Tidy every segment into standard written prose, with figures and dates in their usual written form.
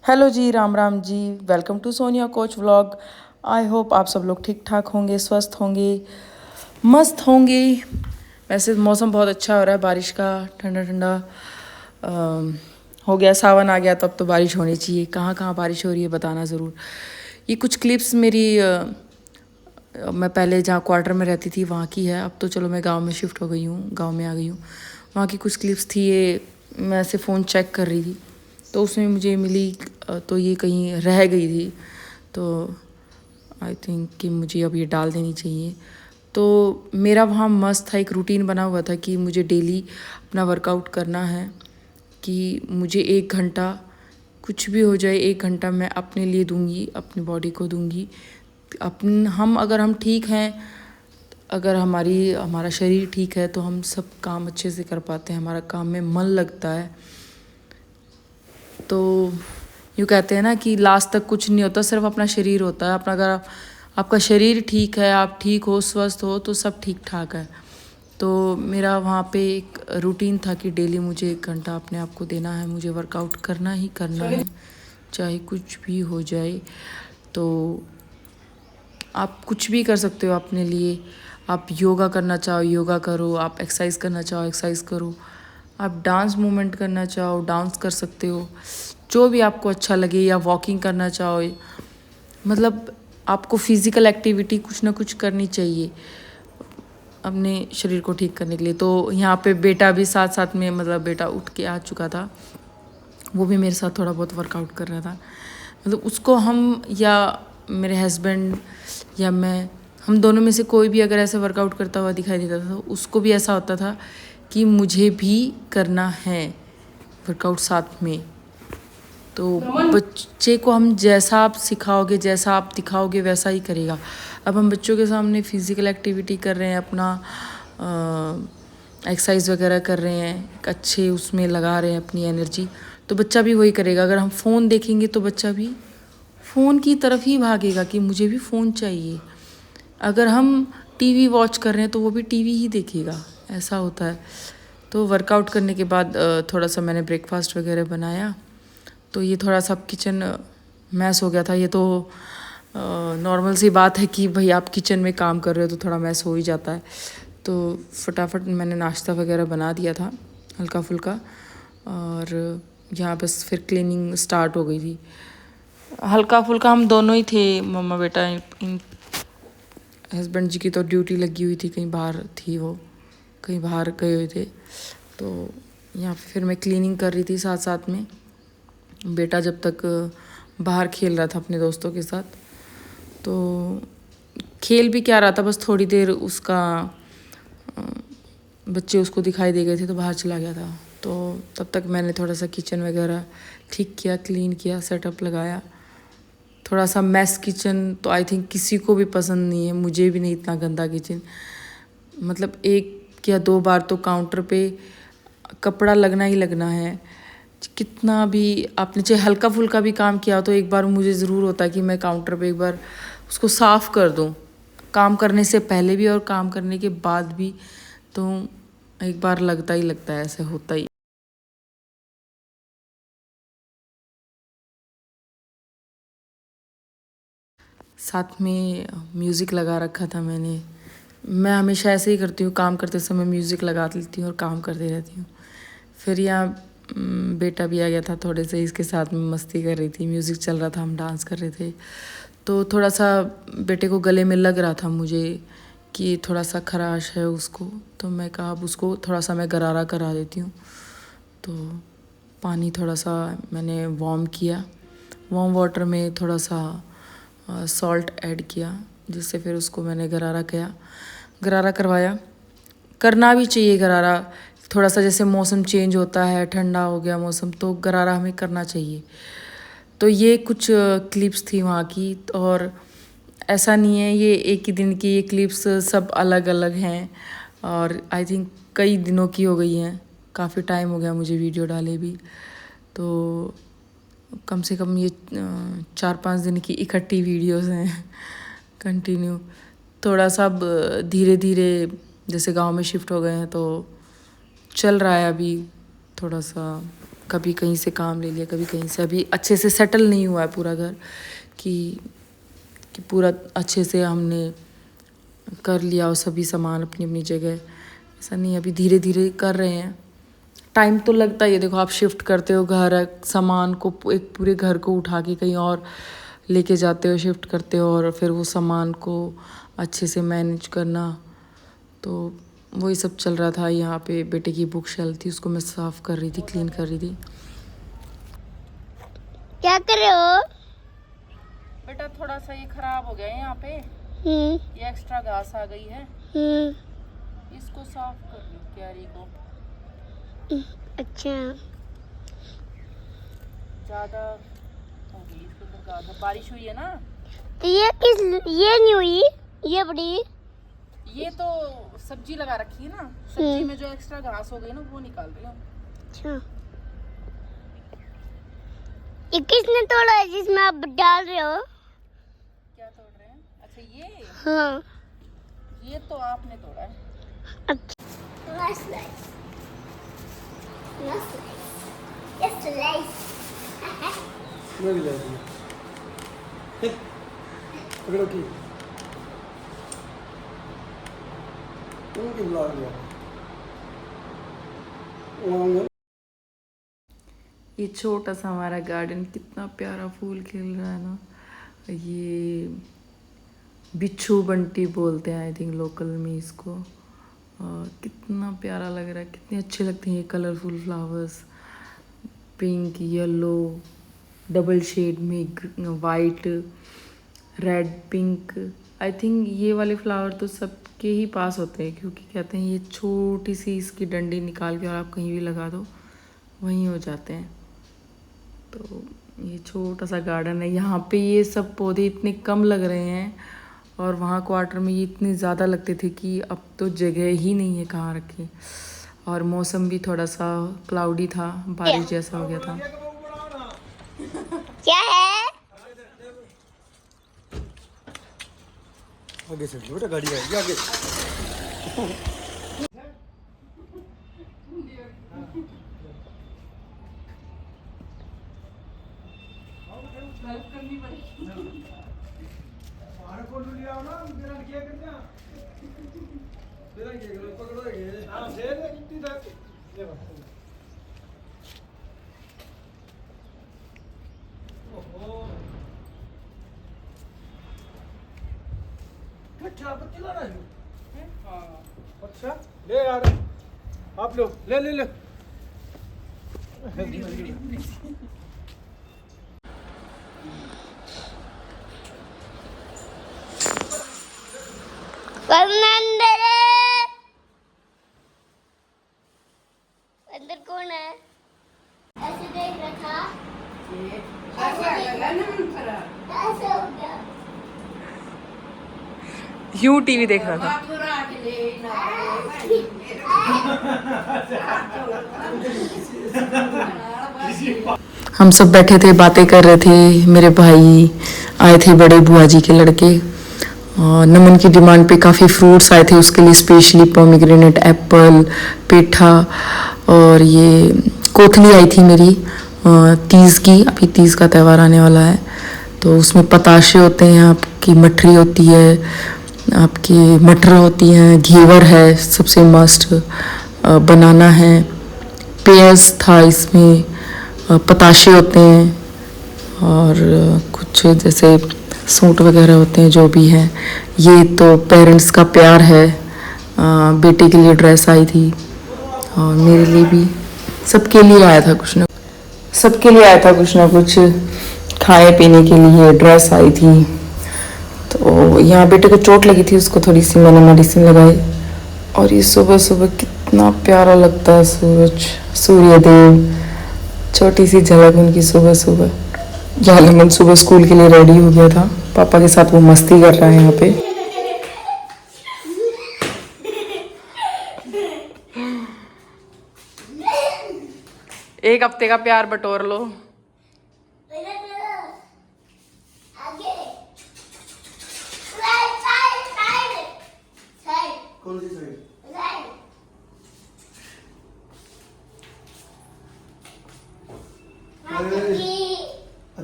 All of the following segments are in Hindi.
हेलो जी, राम राम जी। वेलकम टू सोनिया कोच व्लॉग। आई होप आप सब लोग ठीक ठाक होंगे, स्वस्थ होंगे, मस्त होंगे। वैसे मौसम बहुत अच्छा हो रहा है, बारिश का, ठंडा ठंडा हो गया, सावन आ गया तो अब तो बारिश होनी चाहिए। कहाँ कहाँ बारिश हो रही है बताना ज़रूर। ये कुछ क्लिप्स मेरी मैं पहले जहाँ क्वार्टर में रहती थी वहाँ की है। अब तो चलो मैं गांव में शिफ्ट हो गई हूँ, गांव में आ गई हूँ। वहाँ की कुछ क्लिप्स थी, ये मैं ऐसे फ़ोन चेक कर रही थी तो उसमें मुझे मिली, तो ये कहीं रह गई थी, तो आई थिंक कि मुझे अब ये डाल देनी चाहिए। तो मेरा वहाँ मस्त था, एक रूटीन बना हुआ था कि मुझे डेली अपना वर्कआउट करना है, कि मुझे 1 घंटा कुछ भी हो जाए 1 घंटा मैं अपने लिए दूंगी, अपनी बॉडी को दूंगी। अगर हम ठीक हैं, अगर हमारा शरीर ठीक है तो हम सब काम अच्छे से कर पाते हैं, हमारा काम में मन लगता है। तो यूँ कहते हैं ना कि लास्ट तक कुछ नहीं होता, सिर्फ अपना शरीर होता है अपना। अगर आपका शरीर ठीक है, आप ठीक हो, स्वस्थ हो, तो सब ठीक ठाक है। तो मेरा वहाँ पे एक रूटीन था कि डेली मुझे 1 घंटा अपने आप को देना है, मुझे वर्कआउट करना ही करना है, चाहे कुछ भी हो जाए। तो आप कुछ भी कर सकते हो अपने लिए। आप योगा करना चाहो योगा करो, आप एक्सरसाइज करना चाहो एक्सरसाइज करो, आप डांस मूवमेंट करना चाहो डांस कर सकते हो, जो भी आपको अच्छा लगे। या वॉकिंग करना चाहो, मतलब आपको फिज़िकल एक्टिविटी कुछ ना कुछ करनी चाहिए अपने शरीर को ठीक करने के लिए। तो यहाँ पे बेटा भी साथ साथ में, मतलब बेटा उठ के आ चुका था, वो भी मेरे साथ थोड़ा बहुत वर्कआउट कर रहा था। मतलब उसको हम, या मेरे हस्बैंड या मैं, हम दोनों में से कोई भी अगर ऐसे वर्कआउट करता हुआ दिखाई देता था तो उसको भी ऐसा होता था कि मुझे भी करना है वर्कआउट साथ में। तो बच्चे को हम जैसा आप सिखाओगे, जैसा आप दिखाओगे, वैसा ही करेगा। अब हम बच्चों के सामने फिज़िकल एक्टिविटी कर रहे हैं, अपना एक्सरसाइज वगैरह कर रहे हैं, अच्छे उसमें लगा रहे हैं अपनी एनर्जी, तो बच्चा भी वही करेगा। अगर हम फ़ोन देखेंगे तो बच्चा भी फ़ोन की तरफ ही भागेगा कि मुझे भी फ़ोन चाहिए। अगर हम टीवी वॉच कर रहे हैं तो वो भी टीवी ही देखेगा, ऐसा होता है। तो वर्कआउट करने के बाद थोड़ा सा मैंने ब्रेकफास्ट वगैरह बनाया, तो ये थोड़ा सा किचन मैस हो गया था। ये तो नॉर्मल सी बात है कि भाई आप किचन में काम कर रहे हो तो थोड़ा मैस हो ही जाता है। तो फटाफट मैंने नाश्ता वगैरह बना दिया था हल्का फुल्का, और यहाँ बस फिर क्लीनिंग स्टार्ट हो गई थी। हल्का फुल्का हम दोनों ही थे, मम्मा बेटा। इन हस्बैंड जी की तो ड्यूटी लगी हुई थी, कहीं बाहर थी, वो कहीं बाहर गए हुए थे। तो यहाँ फिर मैं क्लीनिंग कर रही थी साथ साथ में। बेटा जब तक बाहर खेल रहा था अपने दोस्तों के साथ, तो खेल भी क्या रहा था, बस थोड़ी देर उसका बच्चे उसको दिखाई दे गए थे तो बाहर चला गया था। तो तब तक मैंने थोड़ा सा किचन वगैरह ठीक किया, क्लीन किया, सेटअप लगाया। थोड़ा सा मैस किचन तो आई थिंक किसी को भी पसंद नहीं है, मुझे भी नहीं इतना गंदा किचन। मतलब 1 या 2 बार तो काउंटर पे कपड़ा लगना ही लगना है। कितना भी आपने चाहे हल्का फुल्का भी काम किया तो एक बार मुझे ज़रूर होता है कि मैं काउंटर पे एक बार उसको साफ़ कर दूं, काम करने से पहले भी और काम करने के बाद भी। तो एक बार लगता ही लगता है, ऐसे होता ही। साथ में म्यूज़िक लगा रखा था मैंने। मैं हमेशा ऐसे ही करती हूँ, काम करते समय म्यूज़िक लगा लेती हूँ और काम करती रहती हूँ। फिर यहाँ बेटा भी आ गया था, थोड़े से इसके साथ में मस्ती कर रही थी, म्यूज़िक चल रहा था, हम डांस कर रहे थे। तो थोड़ा सा बेटे को गले में लग रहा था मुझे कि थोड़ा सा खराश है उसको, तो मैं कहा अब उसको थोड़ा सा मैं गरारा करा देती हूँ। तो पानी थोड़ा सा मैंने वार्म किया, वार्म वाटर में थोड़ा सा सॉल्ट ऐड किया, जिससे फिर उसको मैंने गरारा करवाया। करना भी चाहिए गरारा, थोड़ा सा जैसे मौसम चेंज होता है, ठंडा हो गया मौसम, तो गरारा हमें करना चाहिए। तो ये कुछ क्लिप्स थी वहाँ की। और ऐसा नहीं है ये एक ही दिन की, ये क्लिप्स सब अलग अलग हैं, और आई थिंक कई दिनों की हो गई हैं, काफ़ी टाइम हो गया मुझे वीडियो डाले भी। तो कम से कम ये 4-5 दिन की इकट्ठी वीडियोस हैं कंटिन्यू। थोड़ा सा अब धीरे धीरे जैसे गांव में शिफ्ट हो गए हैं तो चल रहा है अभी थोड़ा सा कभी कहीं से काम ले लिया, कभी कहीं से। अभी अच्छे से सेटल नहीं हुआ है पूरा घर कि पूरा अच्छे से हमने कर लिया और सभी सामान अपनी अपनी जगह। ऐसा नहीं, अभी धीरे धीरे कर रहे हैं। टाइम तो लगता ही है। देखो, आप शिफ्ट करते हो घर, सामान को, एक पूरे घर को उठा के कहीं और लेके जाते हो, शिफ्ट करते हो, और फिर वो सामान को अच्छे से मैनेज करना। तो वही सब चल रहा था। यहाँ पे बेटे की बुक शेल्फ थी, उसको मैं साफ़ कर रही थी, क्लीन कर रही थी। क्या कर रहे हो बेटा? थोड़ा सा ये खराब हो गया है यहाँ पे, ये एक्स्ट्रा घास आ गई है, इसको साफ कर लो, क्यारी को। अच्छा, ज्यादा हो गई इसके अंदर घास। बारिश हुई है ना, तो ये नहीं हुई, ये बड़ी, ये तो सब्जी लगा रखी है ना, सब्जी में जो एक्स्ट्रा घास हो गई ना, वो निकाल रही हूँ। अच्छा, ये किसने तोड़ा है जिसमें आप डाल रहे हो? क्या तोड़ रहे हैं? अच्छा, ये? हाँ, ये तो आपने तोड़ा है। अच्छा, ये छोटा सा हमारा गार्डन, कितना प्यारा फूल खिल रहा है ना। ये बिच्छू बंटी बोलते हैं आई थिंक लोकल में इसको। कितना प्यारा लग रहा है, कितने अच्छे लगते हैं ये colourful flowers. Pink, yellow, double shade में white, red, pink. I think ये वाले फ्लावर तो सबके ही पास होते हैं, क्योंकि कहते हैं ये छोटी सी इसकी डंडी निकाल के और आप कहीं भी लगा दो, वहीं हो जाते हैं। तो ये छोटा सा गार्डन है। यहाँ पे ये सब पौधे इतने कम लग रहे हैं, और वहाँ क्वार्टर में ये इतने ज़्यादा लगते थे कि अब तो जगह ही नहीं है कहाँ रखें। और मौसम भी थोड़ा सा क्लाउडी था, बारिश जैसा हो गया था। क्या है? आगे से बेटा गाड़ी आएगी आगे। अच्छा ले यार, आप लो, ले ले ले। अंदर कौन है? ऐसे देख रहा था, ऐसे हो गया। यूं टीवी देख रहा था। हम सब बैठे थे, बातें कर रहे थे। मेरे भाई आए थे, बड़े बुआ जी के लड़के। नमन की डिमांड पे काफ़ी फ्रूट्स आए थे उसके लिए, स्पेशली पोमीग्रेनेट, एप्पल, पेठा, और ये कोथली आई थी मेरी तीज की। अभी तीज का त्यौहार आने वाला है, तो उसमें पताशे होते हैं, आपकी मठरी होती है, आपकी मटर होती हैं, घेवर है सबसे मस्ट, बनाना है, पेयर्स था इसमें, पताशे होते हैं, और कुछ जैसे सूट वगैरह होते हैं, जो भी है। ये तो पेरेंट्स का प्यार है। बेटे के लिए ड्रेस आई थी, और मेरे लिए भी, सबके लिए आया था कुछ ना, सबके लिए आया था कुछ ना कुछ। खाए पीने के लिए ड्रेस आई थी। तो यहाँ बेटे को चोट लगी थी, उसको थोड़ी सी मैंने मेडिसिन लगाई। और ये सुबह सुबह कितना प्यारा लगता है सूरज, सूर्यदेव, छोटी सी झलक उनकी सुबह सुबह। यहाँ लमन सुबह स्कूल के लिए रेडी हो गया था, पापा के साथ वो मस्ती कर रहा है यहाँ पे। एक हफ्ते का प्यार बटोर लो। कौन सी साइड?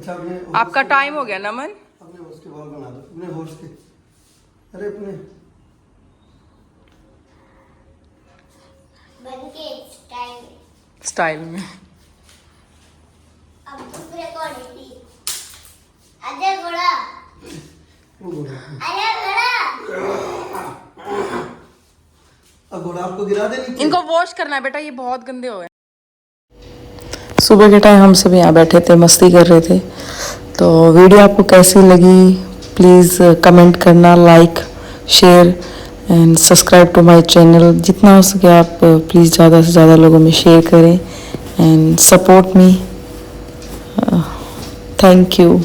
अच्छा अपने आपका टाइम हो गया नमन। अपने हॉर्स के बाल बना दो, अपने हॉर्स के, अरे अपने बन के स्टाइल में। स्टाइल में। अब दूसरे को नहीं। आजा घोड़ा, वो घोड़ा, आजा घोड़ा। अब घोड़ा आपको गिरा दे नीचे। इनको वॉश करना है बेटा, ये बहुत गंदे हो गए। सुबह के टाइम हम सब यहाँ बैठे थे, मस्ती कर रहे थे। तो वीडियो आपको कैसी लगी प्लीज़ कमेंट करना, like share and subscribe to my channel. जितना हो सके आप प्लीज़ ज़्यादा से ज़्यादा लोगों में शेयर करें and support me. Thank you.